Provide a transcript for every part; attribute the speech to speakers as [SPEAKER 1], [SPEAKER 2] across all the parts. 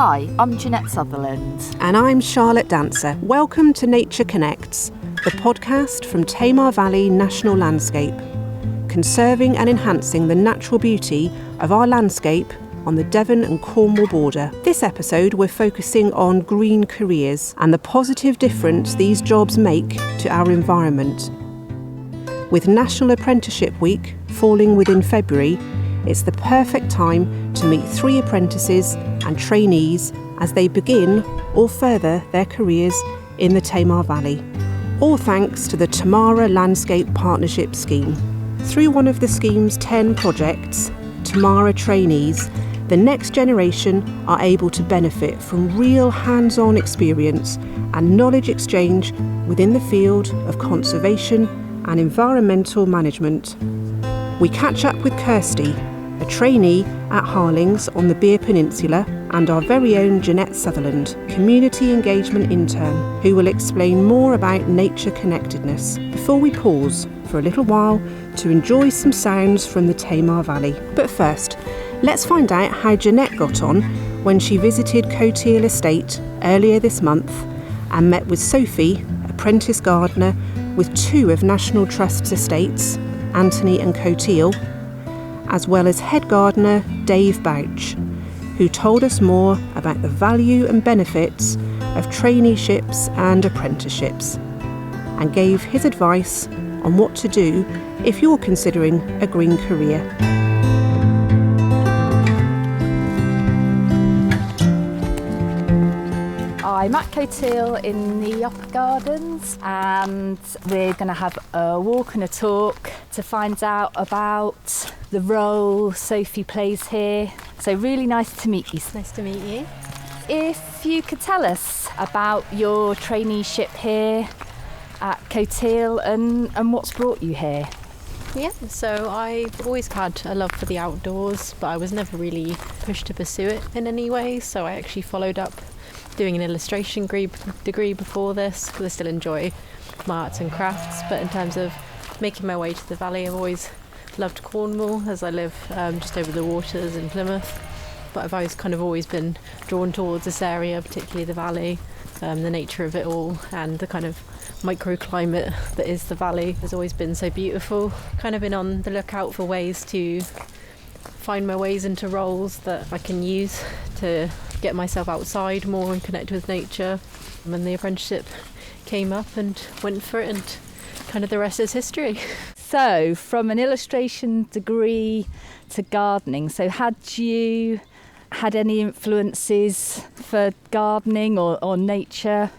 [SPEAKER 1] Hi, I'm Ginnette Sutherland.
[SPEAKER 2] And I'm Charlotte Dancer. Welcome to Nature Connects, the podcast from Tamar Valley National Landscape, conserving and enhancing the natural beauty of our landscape on the Devon and Cornwall border. This episode we're focusing on green careers and the positive difference these jobs make to our environment. With National Apprenticeship Week falling within February, it's the perfect time to meet 3 apprentices and trainees as they begin or further their careers in the Tamar Valley, all thanks to the Tamara Landscape Partnership scheme. Through one of the scheme's 10 projects, Tamara Trainees, the next generation are able to benefit from real hands-on experience and knowledge exchange within the field of conservation and environmental management. We catch up with Kirsty, a trainee at Harlings on the Bere peninsula, and our very own Ginnette Sutherland, community engagement intern, who will explain more about nature connectedness before we pause for a little while to enjoy some sounds from the Tamar Valley. But first, let's find out how Ginnette got on when she visited Cotehele estate earlier this month and met with Sophie, apprentice gardener with 2 of National Trust's estates, Antony and Cotehele, as well as head gardener Dave Bouch, who told us more about the value and benefits of traineeships and apprenticeships, and gave his advice on what to do if you're considering a green career.
[SPEAKER 1] I'm at Cotehele in the upper gardens, and we're going to have a walk and a talk to find out about the role Sophie plays here. So really nice to meet you.
[SPEAKER 3] Nice to meet you.
[SPEAKER 1] If you could tell us about your traineeship here at Cotehele and what's brought you here.
[SPEAKER 3] Yeah, so I've always had a love for the outdoors, but I was never really pushed to pursue it in any way. So I actually followed up doing an illustration degree before this, because I still enjoy my arts and crafts. But in terms of making my way to the valley, I've always loved Cornwall, as I live just over the waters in Plymouth. But I've always been drawn towards this area, particularly the valley, the nature of it all, and the kind of microclimate that is the valley has always been so beautiful. Kind of been on the lookout for ways to find my ways into roles that I can use to get myself outside more and connect with nature. And the apprenticeship came up and went for it, and kind of the rest is history.
[SPEAKER 1] So from an illustration degree to gardening, so had you had any influences for gardening or nature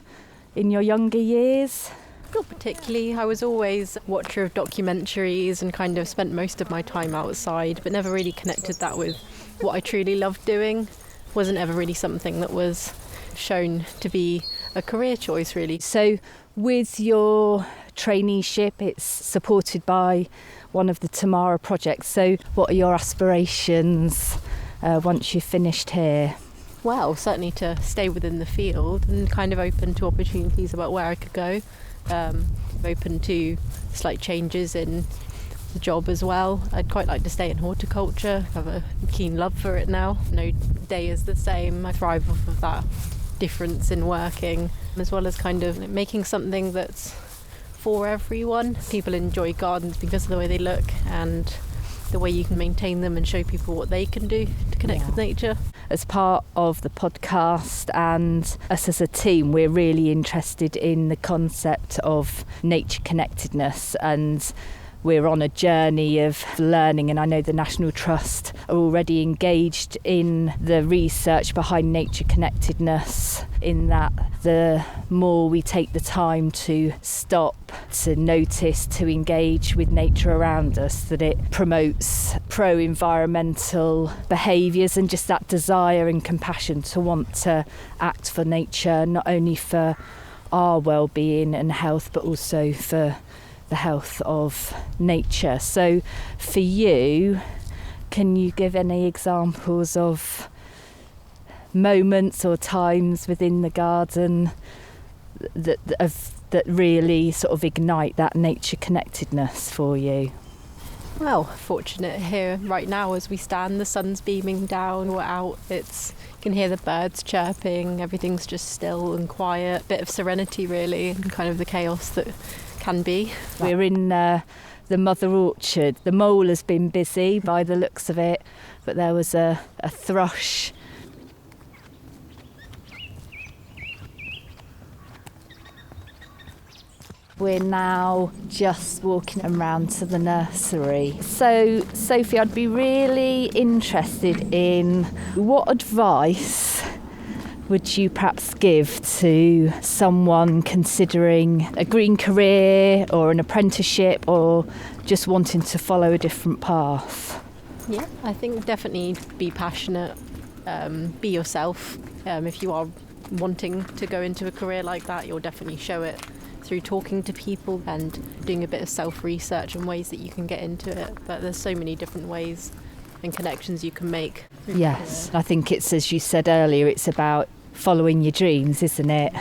[SPEAKER 1] in your younger years?
[SPEAKER 3] Not particularly. I was always a watcher of documentaries and kind of spent most of my time outside, but never really connected that with what I truly loved doing. Wasn't ever really something that was shown to be a career choice, really.
[SPEAKER 1] So with your traineeship, it's supported by one of the Tamara projects. So what are your aspirations once you've finished here?
[SPEAKER 3] Well, certainly to stay within the field and kind of open to opportunities about where I could go. Open to slight changes in the job as well. I'd quite like to stay in horticulture. I have a keen love for it now. No day is the same. I thrive off of that difference in working, as well as kind of making something that's for everyone. People enjoy gardens because of the way they look and the way you can maintain them and show people what they can do to connect with nature.
[SPEAKER 1] As part of the podcast and us as a team, we're really interested in the concept of nature connectedness, and we're on a journey of learning, and I know the National Trust are already engaged in the research behind nature connectedness, in that the more we take the time to stop, to notice, to engage with nature around us, that it promotes pro-environmental behaviours and just that desire and compassion to want to act for nature, not only for our well-being and health, but also for the health of nature. So for you, can you give any examples of moments or times within the garden that really sort of ignite that nature connectedness for you?
[SPEAKER 3] Well, fortunate here right now as we stand, the sun's beaming down, we're out, you can hear the birds chirping, everything's just still and quiet, bit of serenity really, and kind of the chaos that can be.
[SPEAKER 1] We're in the mother orchard. The mole has been busy by the looks of it, but there was a thrush. We're now just walking around to the nursery. So, Sophie, I'd be really interested in what advice would you perhaps give to someone considering a green career or an apprenticeship or just wanting to follow a different path?
[SPEAKER 3] Yeah, I think definitely be passionate, be yourself. If you are wanting to go into a career like that, you'll definitely show it through talking to people and doing a bit of self-research and ways that you can get into it. But there's so many different ways and connections you can make.
[SPEAKER 1] Yes, I think it's, as you said earlier, it's about following your dreams, isn't it?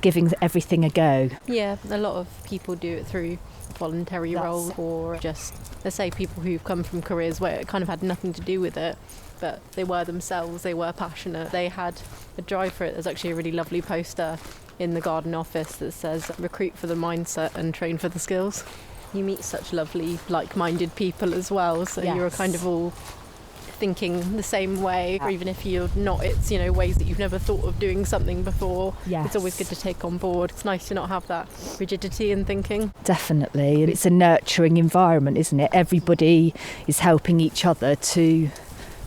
[SPEAKER 1] Giving everything a go.
[SPEAKER 3] Yeah, a lot of people do it through voluntary roles, or just, let's say, people who've come from careers where it kind of had nothing to do with it, but they were themselves, they were passionate, they had a drive for it. There's actually a really lovely poster in the garden office that says recruit for the mindset and train for the skills. You meet such lovely like-minded people as well, so You're kind of all thinking the same way, or even if you're not, it's ways that you've never thought of doing something before. It's always good to take on board. It's nice to not have that rigidity in thinking.
[SPEAKER 1] Definitely, and it's a nurturing environment, isn't it? Everybody is helping each other to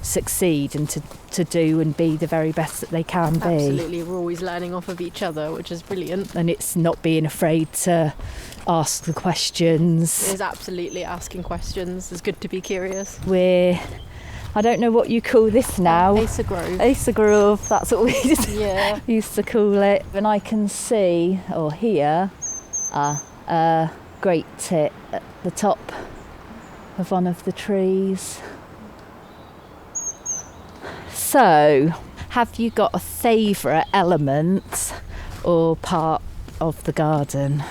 [SPEAKER 1] succeed and to do and be the very best that they can be.
[SPEAKER 3] Absolutely, we're always learning off of each other, which is brilliant.
[SPEAKER 1] And it's not being afraid to ask the questions.
[SPEAKER 3] It is absolutely asking questions. It's good to be curious.
[SPEAKER 1] I don't know what you call this now.
[SPEAKER 3] Acer Grove.
[SPEAKER 1] Acer Grove, that's what we
[SPEAKER 3] Yeah.
[SPEAKER 1] used to call it. And I can see or hear a great tit at the top of one of the trees. So, have you got a favourite element or part of the garden?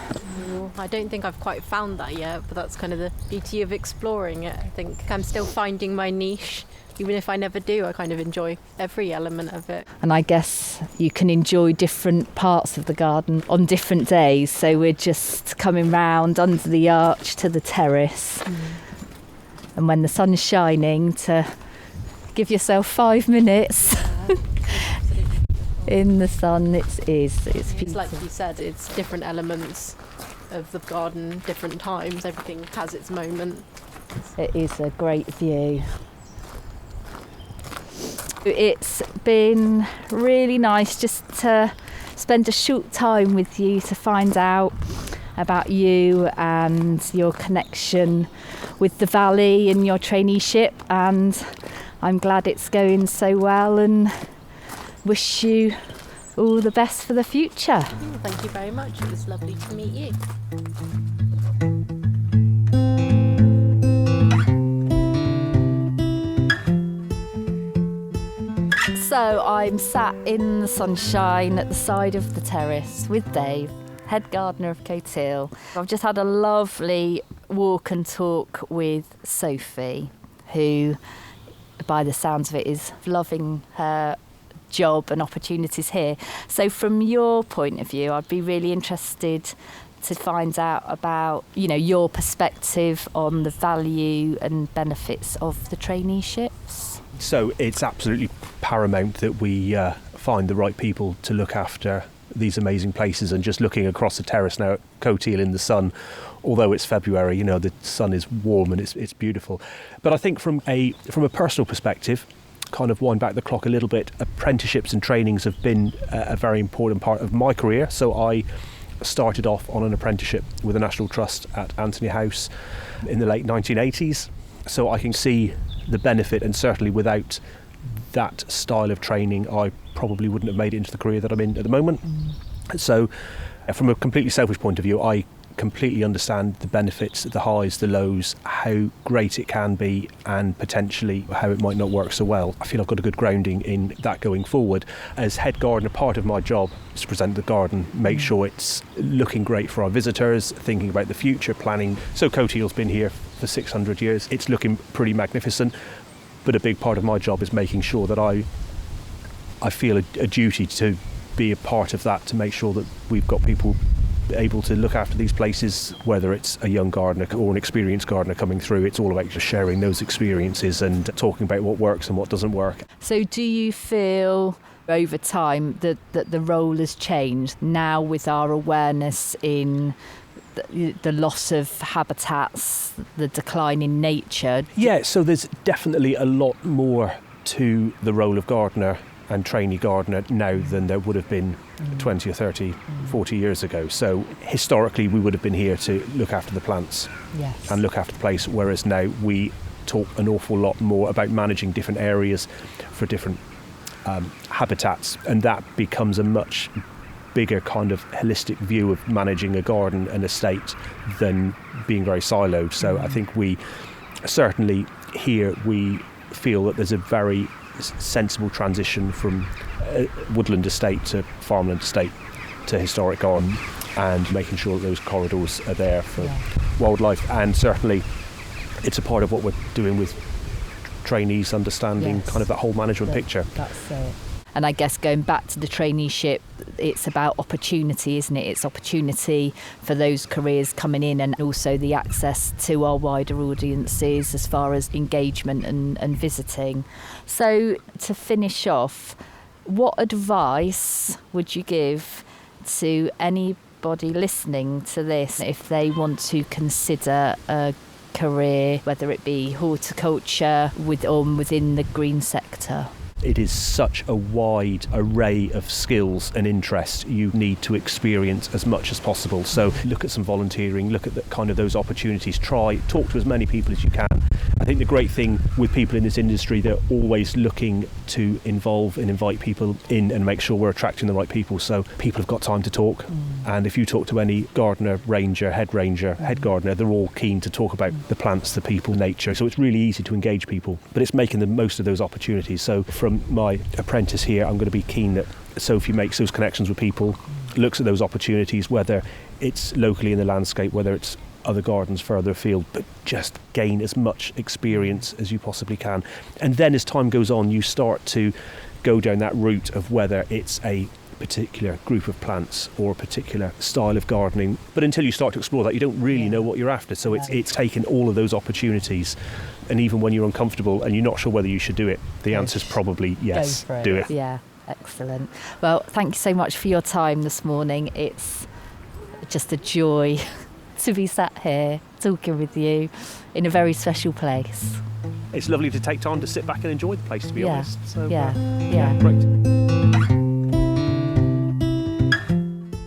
[SPEAKER 3] I don't think I've quite found that yet, but that's kind of the beauty of exploring it. I think I'm still finding my niche. Even if I never do, I kind of enjoy every element of it.
[SPEAKER 1] And I guess you can enjoy different parts of the garden on different days. So we're just coming round under the arch to the terrace. And when the sun's shining, to give yourself 5 minutes in the sun. It's
[SPEAKER 3] like you said, it's different elements of the garden, different times. Everything has its moment.
[SPEAKER 1] It is a great view. It's been really nice just to spend a short time with you to find out about you and your connection with the valley and your traineeship, and I'm glad it's going so well and wish you all the best for the future.
[SPEAKER 3] Thank you very much. It was lovely to meet you.
[SPEAKER 1] So I'm sat in the sunshine at the side of the terrace with Dave, head gardener of Cotehele. I've just had a lovely walk and talk with Sophie, who, by the sounds of it, is loving her job and opportunities here. So from your point of view, I'd be really interested to find out about, your perspective on the value and benefits of the traineeships.
[SPEAKER 4] So it's absolutely paramount that we find the right people to look after these amazing places. And just looking across the terrace now at Cotehele in the sun, although it's February, the sun is warm and it's beautiful. But I think from a personal perspective, kind of wind back the clock a little bit, apprenticeships and trainings have been a very important part of my career. So I started off on an apprenticeship with the National Trust at Antony House in the late 1980s. So I can see the benefit, and certainly without that style of training, I probably wouldn't have made it into the career that I'm in at the moment. So from a completely selfish point of view, I completely understand the benefits, the highs, the lows, how great it can be, and potentially how it might not work so well. I feel I've got a good grounding in that going forward. As head gardener, part of my job is to present the garden, make sure it's looking great for our visitors, thinking about the future, planning. So Cotehele's been here for 600 years. It's looking pretty magnificent, but a big part of my job is making sure that I feel a duty to be a part of that, to make sure that we've got people able to look after these places, whether it's a young gardener or an experienced gardener coming through. It's all about just sharing those experiences and talking about what works and what doesn't work.
[SPEAKER 1] So do you feel over time that the role has changed now with our awareness in the loss of habitats, the decline in nature?
[SPEAKER 4] Yeah, so there's definitely a lot more to the role of gardener and trainee gardener now than there would have been 20 or 30, 40 years ago. So historically we would have been here to look after the plants and look after the place, whereas now we talk an awful lot more about managing different areas for different habitats, and that becomes a much bigger kind of holistic view of managing a garden and estate than being very siloed. So I think we certainly here we feel that there's a very sensible transition from woodland estate to farmland estate to historic garden, and making sure that those corridors are there for wildlife. And certainly it's a part of what we're doing with trainees, understanding kind of that whole management picture.
[SPEAKER 1] That's it. And I guess going back to the traineeship, it's about opportunity, isn't it? It's opportunity for those careers coming in, and also the access to our wider audiences as far as engagement and visiting. So to finish off, what advice would you give to anybody listening to this if they want to consider a career, whether it be horticulture within the green sector?
[SPEAKER 4] It is such a wide array of skills and interests you need to experience as much as possible. So look at some volunteering, look at the kind of those opportunities, talk to as many people as you can. I think the great thing with people in this industry, they're always looking to involve and invite people in and make sure we're attracting the right people. So people have got time to talk. And if you talk to any gardener, ranger, head gardener, they're all keen to talk about the plants, the people, nature. So it's really easy to engage people, but it's making the most of those opportunities. So from my apprentice here, I'm going to be keen that Sophie makes those connections with people, looks at those opportunities, whether it's locally in the landscape, whether it's other gardens further afield, but just gain as much experience as you possibly can. And then as time goes on, you start to go down that route of whether it's a particular group of plants or a particular style of gardening. But until you start to explore that, you don't really know what you're after. So it's taking all of those opportunities, and even when you're uncomfortable and you're not sure whether you should do it, the answer's probably yes, do it.
[SPEAKER 1] Yeah, excellent. Well, thank you so much for your time this morning. It's just a joy to be sat here talking with you in a very special place.
[SPEAKER 4] It's lovely to take time to sit back and enjoy the place, to be honest. So,
[SPEAKER 2] Great.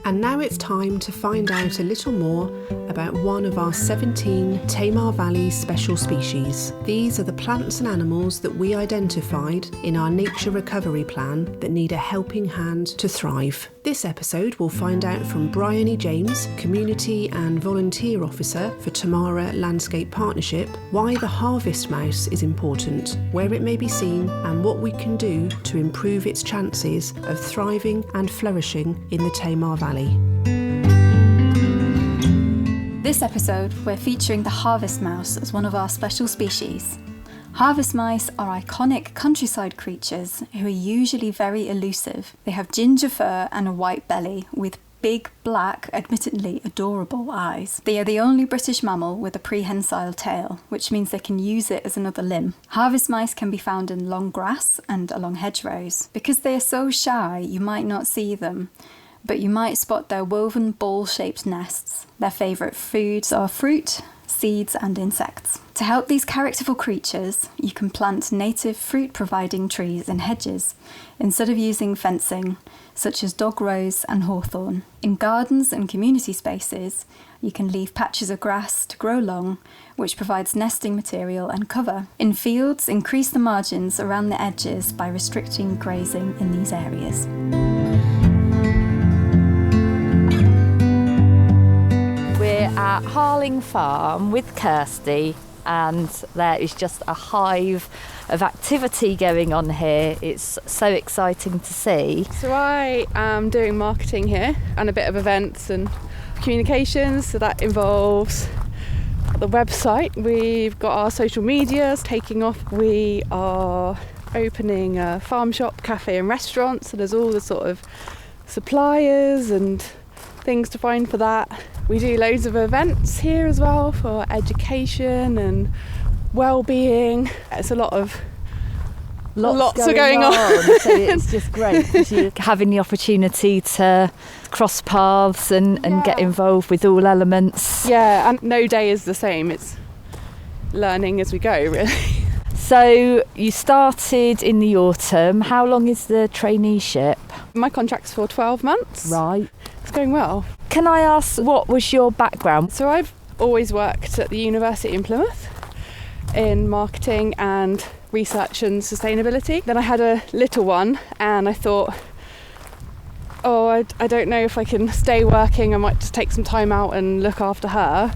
[SPEAKER 2] And now it's time to find out a little more about one of our 17 Tamar Valley special species. These are the plants and animals that we identified in our nature recovery plan that need a helping hand to thrive. This episode we'll find out from Bryony James, Community and Volunteer Officer for Tamara Landscape Partnership, why the harvest mouse is important, where it may be seen, and what we can do to improve its chances of thriving and flourishing in the Tamar Valley.
[SPEAKER 5] This episode, we're featuring the harvest mouse as one of our special species. Harvest mice are iconic countryside creatures who are usually very elusive. They have ginger fur and a white belly with big, black, admittedly adorable eyes. They are the only British mammal with a prehensile tail, which means they can use it as another limb. Harvest mice can be found in long grass and along hedgerows. Because they are so shy, you might not see them, but you might spot their woven ball-shaped nests. Their favourite foods are fruit, seeds and insects. To help these characterful creatures, you can plant native fruit-providing trees in hedges, instead of using fencing, such as dog rose and hawthorn. In gardens and community spaces, you can leave patches of grass to grow long, which provides nesting material and cover. In fields, increase the margins around the edges by restricting grazing in these areas.
[SPEAKER 1] We're at Harling Farm with Kirsty, and there is just a hive of activity going on here. It's so exciting to see.
[SPEAKER 6] So I am doing marketing here and a bit of events and communications, so that involves The website, we've got our social medias taking off. We are opening a farm shop, cafe and restaurant, so there's all the sort of suppliers and things to find for that. We do loads of events here as well for education and well-being. It's a lot of lots are going on.
[SPEAKER 1] So it's just great because you're having the opportunity to cross paths and get involved with all elements.
[SPEAKER 6] Yeah, and no day is the same. It's learning as we go, really.
[SPEAKER 1] So you started in the autumn. How long is the traineeship?
[SPEAKER 6] My contract's for 12 months.
[SPEAKER 1] Right.
[SPEAKER 6] It's going well.
[SPEAKER 1] Can I ask, what was your background?
[SPEAKER 6] So I've always worked at the university in Plymouth in marketing and research and sustainability. Then I had a little one and I thought, I don't know if I can stay working. I might just take some time out and look after her.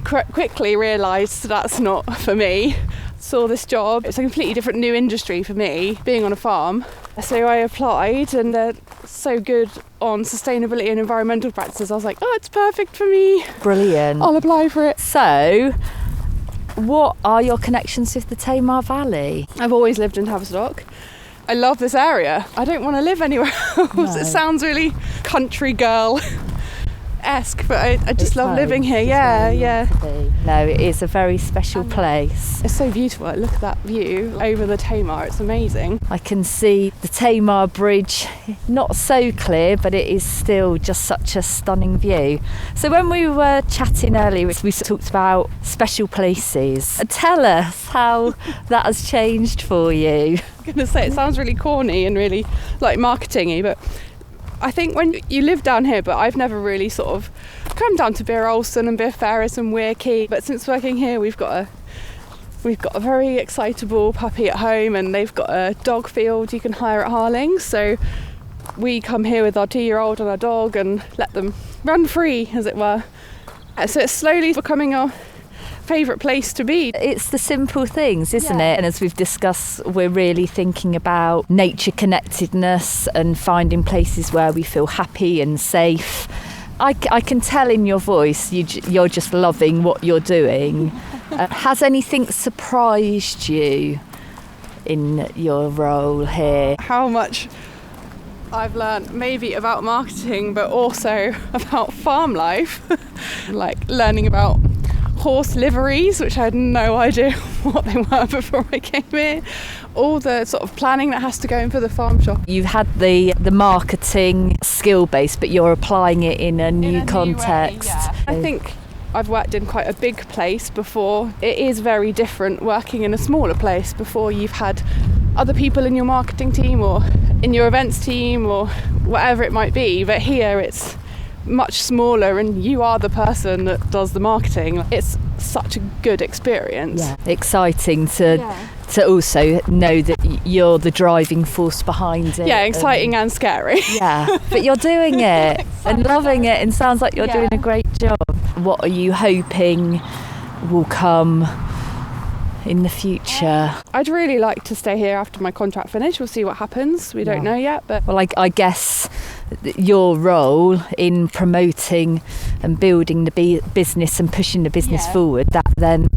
[SPEAKER 6] Quickly realised that's not for me. Saw this job. It's a completely different new industry for me, being on a farm. So I applied and they're so good on sustainability and environmental practices. I was like, it's perfect for me.
[SPEAKER 1] Brilliant.
[SPEAKER 6] I'll apply for it.
[SPEAKER 1] So, what are your connections with the Tamar Valley?
[SPEAKER 6] I've always lived in Tavistock. I love this area. I don't want to live anywhere else.
[SPEAKER 1] No.
[SPEAKER 6] It sounds really country girl-esque, but I just love living here. Yeah.
[SPEAKER 1] No, it is a very special place.
[SPEAKER 6] It's so beautiful. Look at that view over the Tamar. It's amazing.
[SPEAKER 1] I can see the Tamar Bridge, not so clear, but it is still just such a stunning view. So when we were chatting earlier, we talked about special places. Tell us how that has changed for you.
[SPEAKER 6] I'm going to say it sounds really corny and really like marketing-y, but I think when you live down here, but I've never really sort of come down to Bere and Bere Ferris and Weirkey. But since working here, we've got a very excitable puppy at home, and they've got a dog field you can hire at Harlings. So we come here with our 2-year-old and our dog and let them run free, as it were. So it's slowly becoming our favourite place to be.
[SPEAKER 1] It's the simple things, isn't it? And as we've discussed, we're really thinking about nature connectedness and finding places where we feel happy and safe. I can tell in your voice you're just loving what you're doing. Has anything surprised you in your role here?
[SPEAKER 6] How much I've learned maybe about marketing, but also about farm life. Like learning about horse liveries, which I had no idea what they were before I came here. All the sort of planning that has to go in for the farm shop.
[SPEAKER 1] You've had the marketing skill base, but you're applying it in a new context.
[SPEAKER 6] New way, yeah. I think I've worked in quite a big place before. It is very different working in a smaller place. Before, you've had other people in your marketing team or in your events team or whatever it might be, but here it's much smaller and you are the person that does the marketing. It's such a good experience.
[SPEAKER 1] Yeah. Exciting to also know that you're the driving force behind it.
[SPEAKER 6] Yeah, exciting and scary.
[SPEAKER 1] Yeah, but you're doing it and loving it, and sounds like you're doing a great job. What are you hoping will come in the future?
[SPEAKER 6] I'd really like to stay here after my contract finish. We'll see what happens. We don't know yet, but
[SPEAKER 1] well, I guess your role in promoting and building the business and pushing the business forward, that then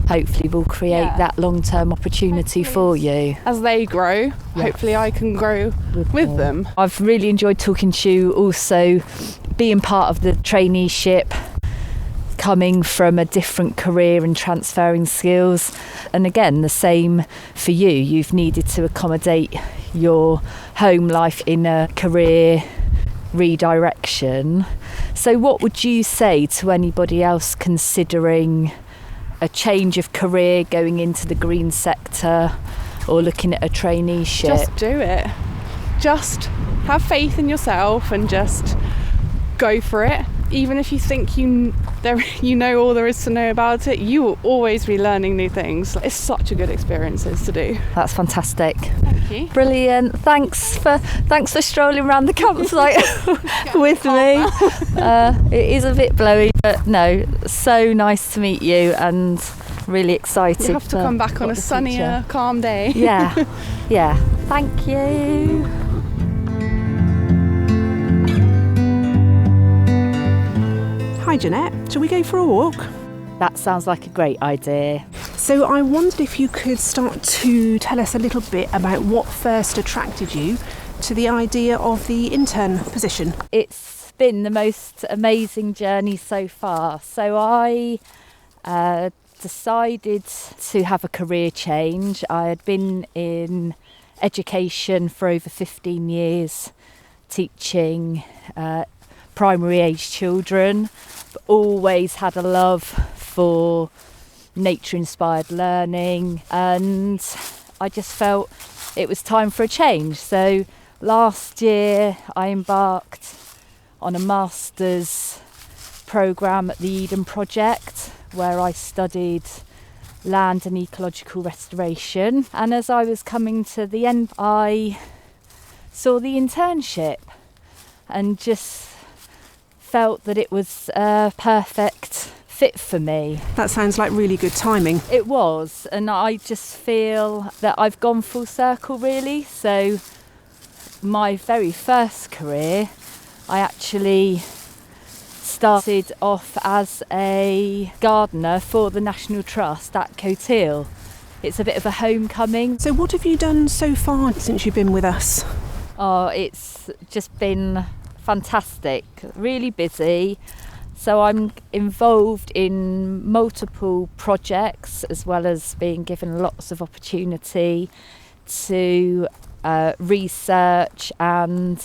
[SPEAKER 1] hopefully will create that long-term opportunity for you.
[SPEAKER 6] As they grow, hopefully I can grow with them.
[SPEAKER 1] I've really enjoyed talking to you, also being part of the traineeship, coming from a different career and transferring skills. And again, the same for you. You've needed to accommodate your home life in a career redirection. So what would you say to anybody else considering a change of career, going into the green sector or looking at a traineeship?
[SPEAKER 6] Just do it. Just have faith in yourself and just go for it. Even if you think you know all there is to know about it, you will always be learning new things. It's such a good experience to do.
[SPEAKER 1] That's fantastic.
[SPEAKER 6] Thank you.
[SPEAKER 1] Brilliant. Thanks for strolling around the campsite with me. It is a bit blowy, but no, so nice to meet you and really excited.
[SPEAKER 6] You have to come back on a sunnier, calm day.
[SPEAKER 1] Yeah. Thank you.
[SPEAKER 2] Hi Ginnette, shall we go for a walk?
[SPEAKER 1] That sounds like a great idea.
[SPEAKER 2] So I wondered if you could start to tell us a little bit about what first attracted you to the idea of the intern position.
[SPEAKER 1] It's been the most amazing journey so far. So I decided to have a career change. I had been in education for over 15 years, teaching primary age children, but always had a love for nature inspired learning, and I just felt it was time for a change. So last year I embarked on a master's programme at the Eden Project, where I studied land and ecological restoration, and as I was coming to the end I saw the internship and just felt that it was a perfect fit for me.
[SPEAKER 2] That sounds like really good timing.
[SPEAKER 1] It was, and I just feel that I've gone full circle really. So my very first career, I actually started off as a gardener for the National Trust at Cotehele. It's a bit of a homecoming.
[SPEAKER 2] So what have you done so far since you've been with us?
[SPEAKER 1] Oh, it's just been fantastic, really busy. So I'm involved in multiple projects, as well as being given lots of opportunity to research and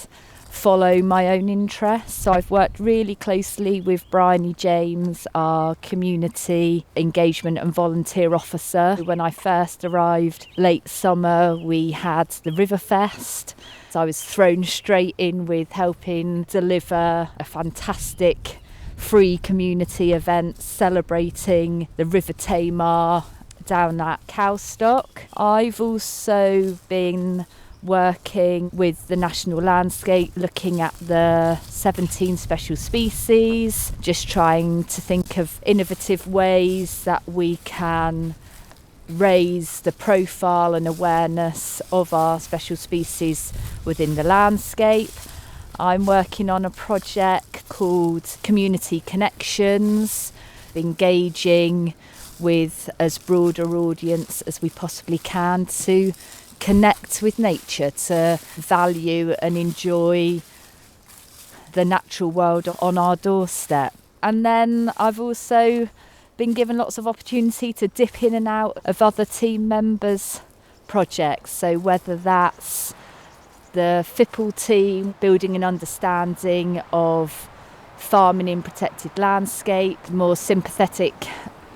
[SPEAKER 1] follow my own interests. So I've worked really closely with Bryony James, our community engagement and volunteer officer. When I first arrived late summer, we had the Riverfest. So I was thrown straight in with helping deliver a fantastic free community event celebrating the River Tamar down at Cowstock. I've also been working with the National Landscape, looking at the 17 special species, just trying to think of innovative ways that we can raise the profile and awareness of our special species within the landscape. I'm working on a project called Community Connections, engaging with as broad an audience as we possibly can to connect with nature, to value and enjoy the natural world on our doorstep. And then I've also been given lots of opportunity to dip in and out of other team members' projects. So whether that's the FIPL team, building an understanding of farming in protected landscape, more sympathetic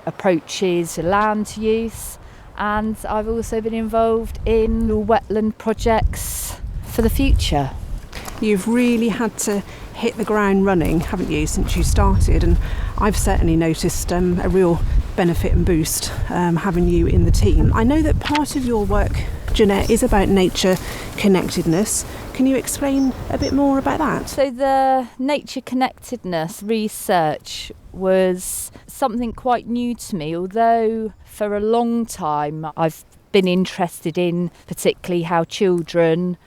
[SPEAKER 1] approaches to land use, and I've also been involved in wetland projects for the future.
[SPEAKER 2] You've really had to hit the ground running, haven't you, since you started, and I've certainly noticed a real benefit and boost having you in the team. I know that part of your work, Ginnette, is about nature connectedness. Can you explain a bit more about that?
[SPEAKER 1] So the nature connectedness research was something quite new to me, although for a long time I've been interested in particularly how children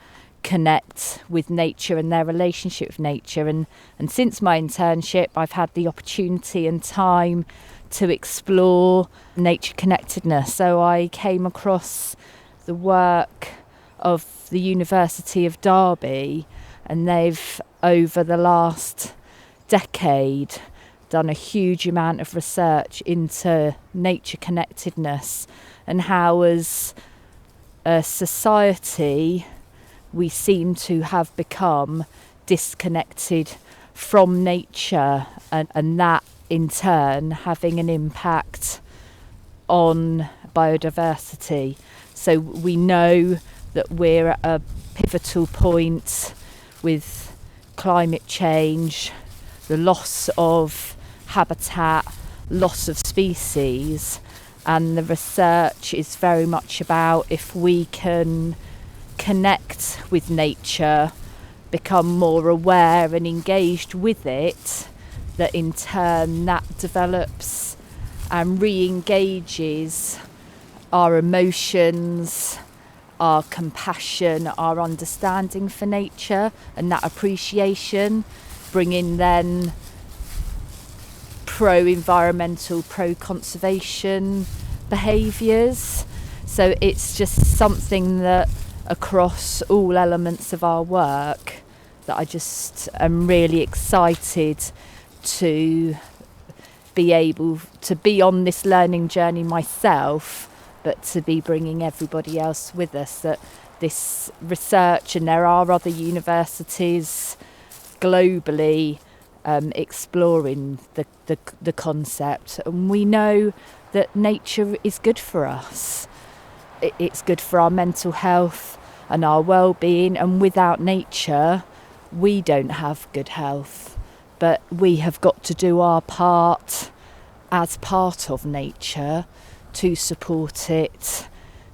[SPEAKER 1] connect with nature and their relationship with nature, and since my internship I've had the opportunity and time to explore nature connectedness. So I came across the work of the University of Derby, and they've over the last decade done a huge amount of research into nature connectedness and how as a society we seem to have become disconnected from nature, and that in turn having an impact on biodiversity. So we know that we're at a pivotal point with climate change, the loss of habitat, loss of species, and the research is very much about if we can connect with nature, become more aware and engaged with it, that in turn that develops and re-engages our emotions, our compassion, our understanding for nature, and that appreciation, bringing then pro-environmental, pro-conservation behaviours. So it's just something that across all elements of our work that I just am really excited to be able to be on this learning journey myself, but to be bringing everybody else with us. That this research, and there are other universities globally exploring the concept, and we know that nature is good for us. It's good for our mental health and our well-being, and without nature we don't have good health. But we have got to do our part as part of nature to support it,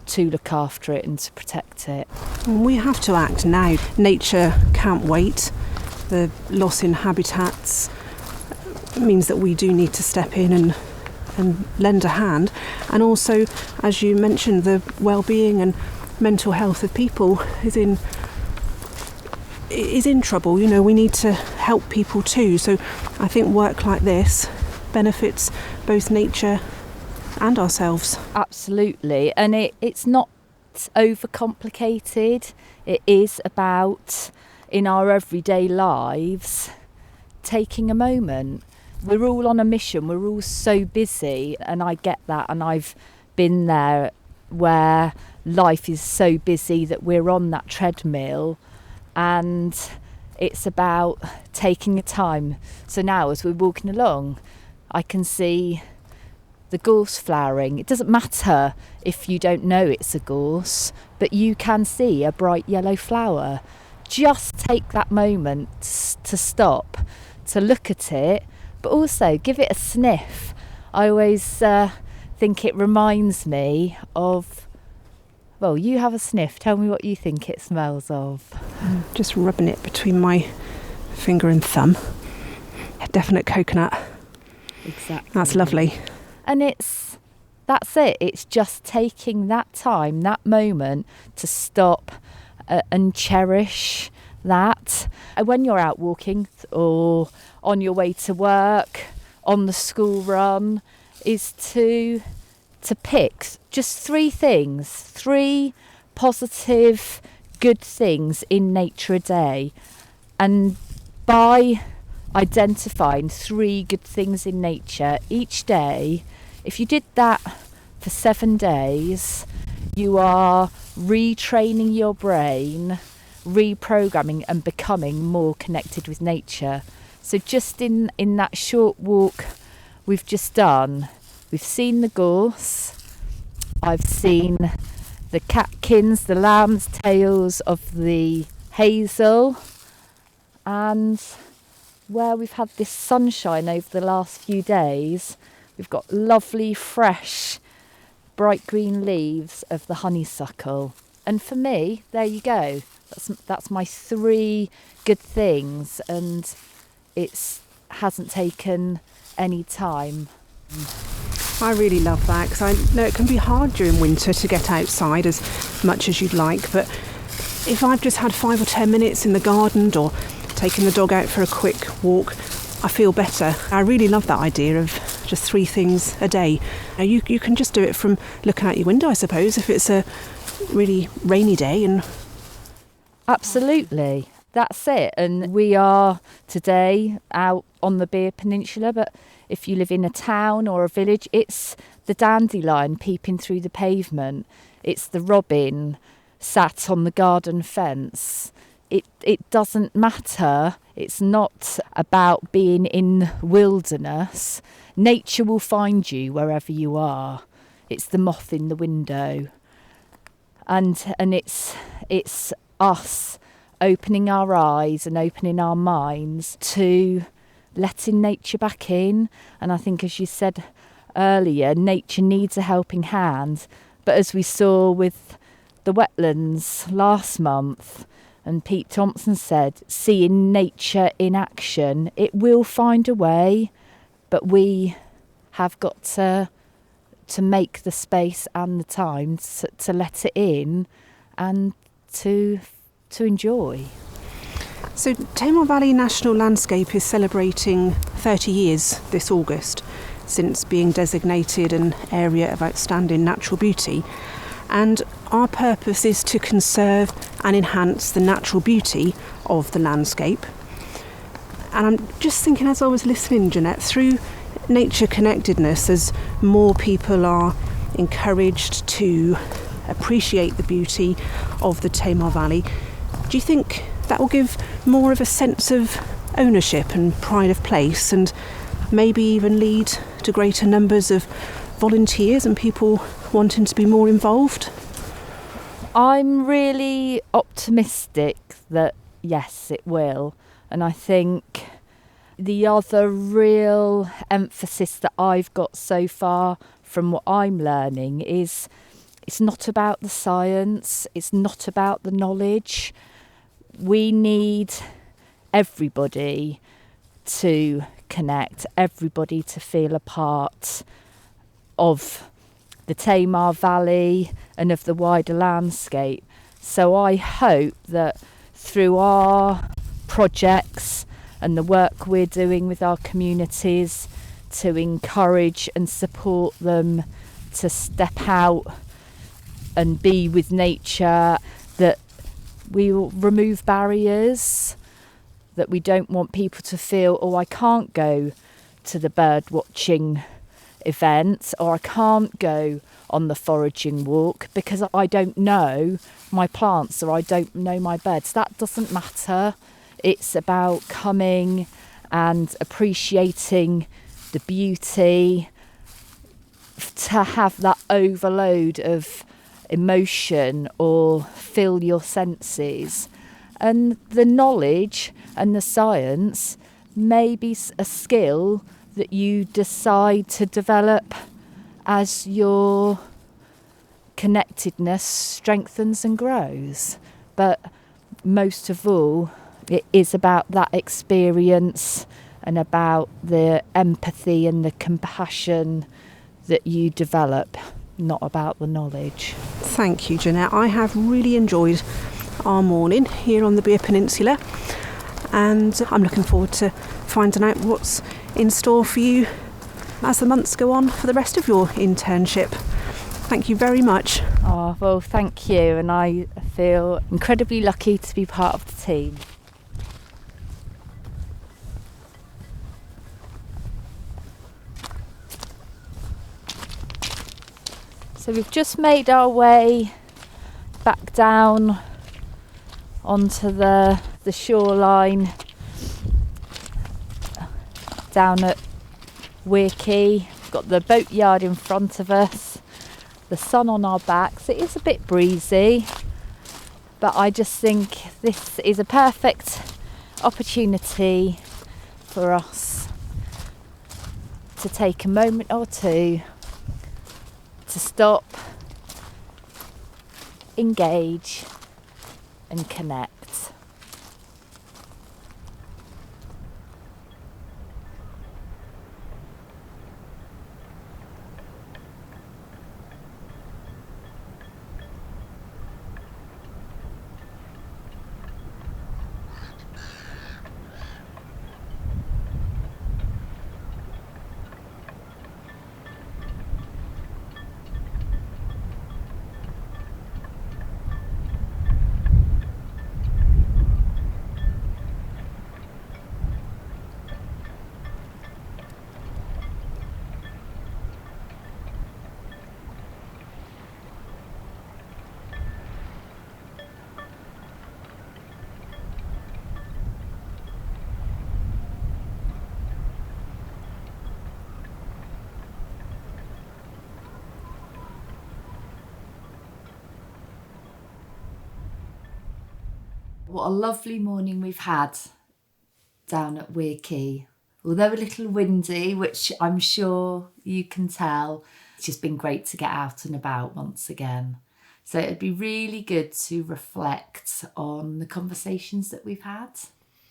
[SPEAKER 1] to look after it and to protect it.
[SPEAKER 2] We have to act now. Nature can't wait. The loss in habitats means that we do need to step in and lend a hand. And also, as you mentioned, the well-being and mental health of people is in trouble. You know, we need to help people too. So I think work like this benefits both nature and ourselves.
[SPEAKER 1] Absolutely. And it's not overcomplicated. It is about, in our everyday lives, taking a moment. We're all on a mission. We're all so busy, and I get that. And I've been there where life is so busy that we're on that treadmill, and it's about taking the time. So now as we're walking along, I can see the gorse flowering. It doesn't matter if you don't know it's a gorse, but you can see a bright yellow flower. Just take that moment to stop, to look at it, but also give it a sniff. I always think it reminds me of, well, you have a sniff. Tell me what you think it smells of.
[SPEAKER 2] Just rubbing it between my finger and thumb. A definite coconut.
[SPEAKER 1] Exactly.
[SPEAKER 2] That's lovely.
[SPEAKER 1] And that's it. It's just taking that time, that moment to stop and cherish that. And when you're out walking or on your way to work, on the school run, is to pick just 3 things, 3 positive, good things in nature a day. And by identifying 3 good things in nature each day, if you did that for 7 days, you are retraining your brain, reprogramming and becoming more connected with nature. So just in that short walk we've just done, we've seen the gorse, I've seen the catkins, the lamb's tails of the hazel, and where we've had this sunshine over the last few days, we've got lovely, fresh, bright green leaves of the honeysuckle. And for me, there you go. That's my 3 good things, and it hasn't taken any time.
[SPEAKER 2] I really love that, because I know it can be hard during winter to get outside as much as you'd like, but if I've just had 5 or 10 minutes in the garden or taking the dog out for a quick walk, I feel better. I really love that idea of just 3 things a day. Now you can just do it from looking out your window, I suppose, if it's a really rainy day. And
[SPEAKER 1] absolutely, that's it. And we are today out on the Bere peninsula, but if you live in a town or a village, it's the dandelion peeping through the pavement, it's the robin sat on the garden fence. It doesn't matter. It's not about being in wilderness. Nature will find you wherever you are. It's the moth in the window. And it's us opening our eyes and opening our minds to letting nature back in. And I think, as you said earlier, nature needs a helping hand. But as we saw with the wetlands last month, and Pete Thompson said, seeing nature in action, it will find a way, but we have got to make the space and the time to let it in and to enjoy.
[SPEAKER 2] So Tamar Valley National Landscape is celebrating 30 years this August since being designated an area of outstanding natural beauty. And our purpose is to conserve and enhance the natural beauty of the landscape. And I'm just thinking, as I was listening, Ginnette, through nature connectedness, as more people are encouraged to appreciate the beauty of the Tamar Valley, do you think that will give more of a sense of ownership and pride of place, and maybe even lead to greater numbers of volunteers and people wanting to be more involved?
[SPEAKER 1] I'm really optimistic that yes, it will. And I think the other real emphasis that I've got so far from what I'm learning is it's not about the science, it's not about the knowledge. We need everybody to connect, everybody to feel a part of the Tamar Valley and of the wider landscape. So I hope that through our projects and the work we're doing with our communities to encourage and support them to step out and be with nature, that we will remove barriers, that we don't want people to feel, oh, I can't go to the bird watching event, or I can't go on the foraging walk because I don't know my plants or I don't know my birds. That doesn't matter. It's about coming and appreciating the beauty, to have that overload of emotion or fill your senses. And the knowledge and the science may be a skill that you decide to develop as your connectedness strengthens and grows. But most of all, it is about that experience and about the empathy and the compassion that you develop, not about the knowledge.
[SPEAKER 2] Thank you, Ginnette. I have really enjoyed our morning here on the Bere Peninsula, and I'm looking forward to finding out what's in store for you as the months go on for the rest of your internship. Thank you very much.
[SPEAKER 1] Oh, well, thank you, and I feel incredibly lucky to be part of the team. So we've just made our way back down onto the shoreline down at Weirkey. We've got the boatyard in front of us, the sun on our backs. It is a bit breezy, but I just think this is a perfect opportunity for us to take a moment or two to stop, engage and connect. What a lovely morning we've had down at Weirkey. Although a little windy, which I'm sure you can tell, it's just been great to get out and about once again. So it'd be really good to reflect on the conversations that we've had.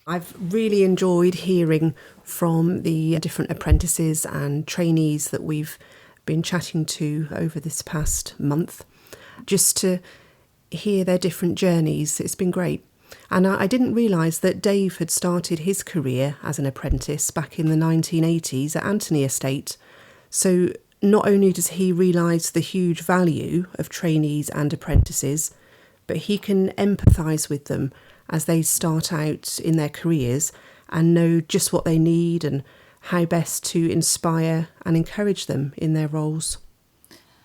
[SPEAKER 2] I've really enjoyed hearing from the different apprentices and trainees that we've been chatting to over this past month, just to hear their different journeys. It's been great. And I didn't realise that Dave had started his career as an apprentice back in the 1980s at Antony Estate. So not only does he realise the huge value of trainees and apprentices, but he can empathise with them as they start out in their careers and know just what they need and how best to inspire and encourage them in their roles.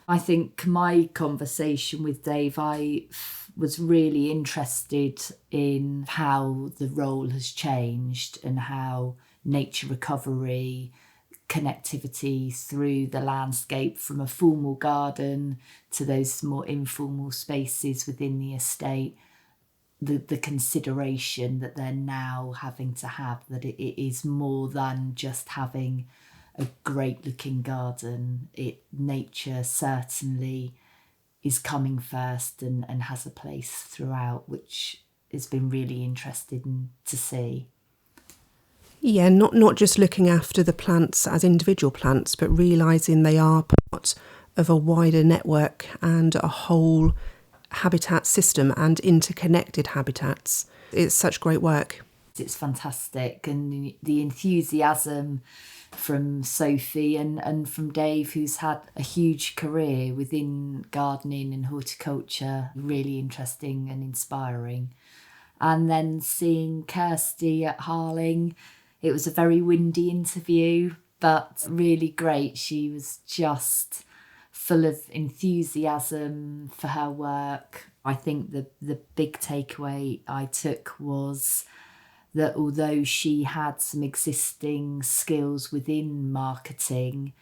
[SPEAKER 1] I think my conversation with Dave, I was really interested in how the role has changed and how nature recovery, connectivity through the landscape from a formal garden to those more informal spaces within the estate, the consideration that they're now having to have, that it is more than just having a great looking garden. Nature certainly is coming first and has a place throughout, which has been really interesting to see.
[SPEAKER 2] Yeah, not just looking after the plants as individual plants, but realising they are part of a wider network and a whole habitat system and interconnected habitats. It's such great work.
[SPEAKER 1] It's fantastic, and the enthusiasm from Sophie and from Dave, who's had a huge career within gardening and horticulture, really interesting and inspiring. And then seeing Kirsty at Harling, it was a very windy interview, but really great. She was just full of enthusiasm for her work. I think the big takeaway I took was that although she had some existing skills within marketing,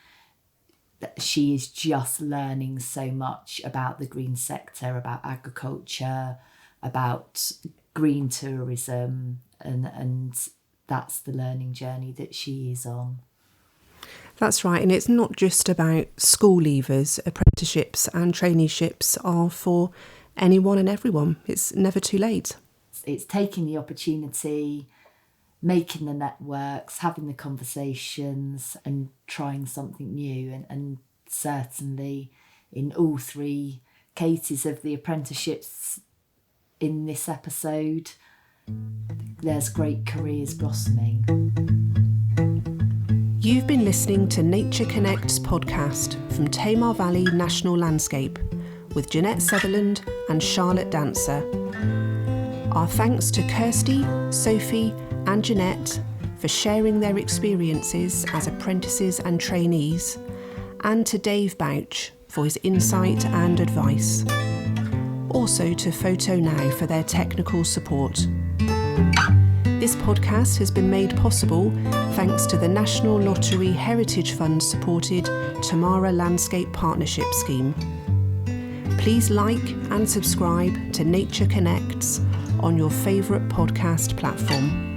[SPEAKER 1] she is just learning so much about the green sector, about agriculture, about green tourism, and that's the learning journey that she is on.
[SPEAKER 2] That's right, and it's not just about school leavers. Apprenticeships and traineeships are for anyone and everyone. It's never too late.
[SPEAKER 1] It's taking the opportunity, making the networks, having the conversations and trying something new. And certainly in all three cases of the apprenticeships in this episode, there's great careers blossoming.
[SPEAKER 2] You've been listening to Nature Connects podcast from Tamar Valley National Landscape with Ginnette Sutherland and Charlotte Dancer. Our thanks to Kirsty, Sophie and Ginnette for sharing their experiences as apprentices and trainees, and to Dave Bouch for his insight and advice. Also to Photo Now for their technical support. This podcast has been made possible thanks to the National Lottery Heritage Fund supported Tamara Landscape Partnership scheme. Please like and subscribe to Nature Connects on your favourite podcast platform.